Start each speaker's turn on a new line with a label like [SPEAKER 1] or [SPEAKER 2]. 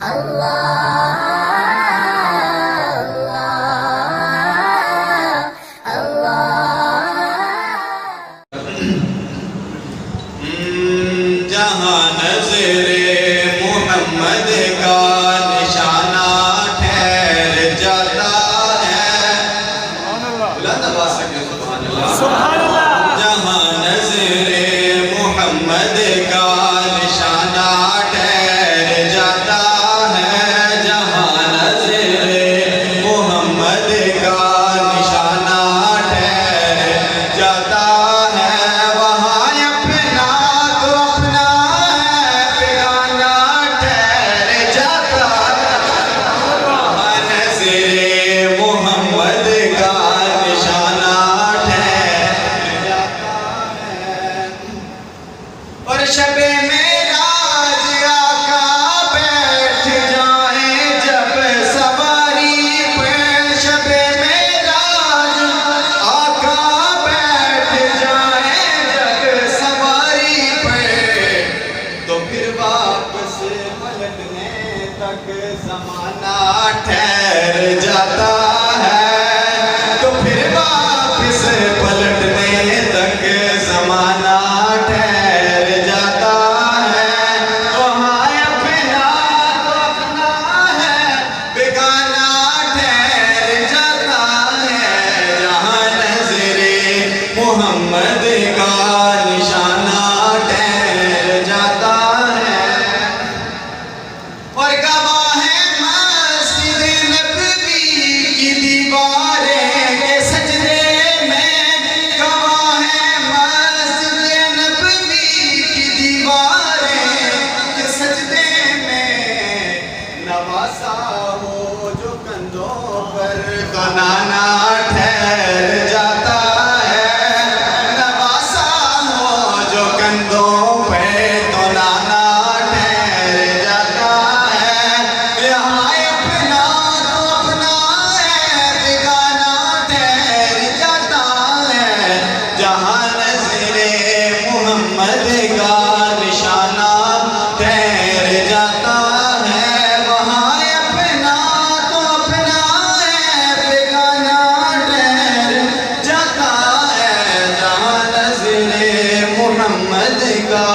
[SPEAKER 1] جہاں نظر محمد کا نشانہ ٹھہر جاتا ہے، بلند آواز سے کہو سبحان اللہ۔ جہاں نظر محمد کا نشانہ ٹھہر جاتا ہے، جہاں نظر محمد کا نشانہ ٹھہر جاتا ہے، وہاں اپنا تو اپنا ہے، بیگانہ ٹھہر جاتا ہے۔ وہاں نظر محمد کا نشانہ ٹھہر جاتا ہے، اور شب معراج آقا بیٹھ جائیں جب سواری پہ، شب معراج آقا بیٹھ جائیں جب سواری پہ، تو پھر واپس پلٹنے تک زمانہ ٹھہر جاتا ہے، تو پھر واپس پلٹنے تک زمانہ ٹھہر جاتا ہے، وہاں اپنا تو اپنا ہے، بیگانہ ٹھہر جاتا ہے، جہاں نظر محمد کا نشانہ ٹھہر جاتا ہے، اور گواہ ہے مسجد نبوی کی دیواریں کے سجدے میں، گواہ ہے مسجد نبوی کی دیواریں کے سجدے میں، نواسا ہو جو کندھوں پر تو نانا ٹھہر جاتا ہے، نواسا ہو جو کندھوں پہ تو نانا ٹھہر جاتا ہے، یہاں اپنا تو اپنا ہے، بیگانہ ٹھہر جاتا ہے، جہاں نظر محمد کا نشانہ ٹھہر جاتا ہے، وہاں اپنا تو اپنا ہے، بیگانہ ٹھہر جاتا ہے، جہاں نظر محمد کا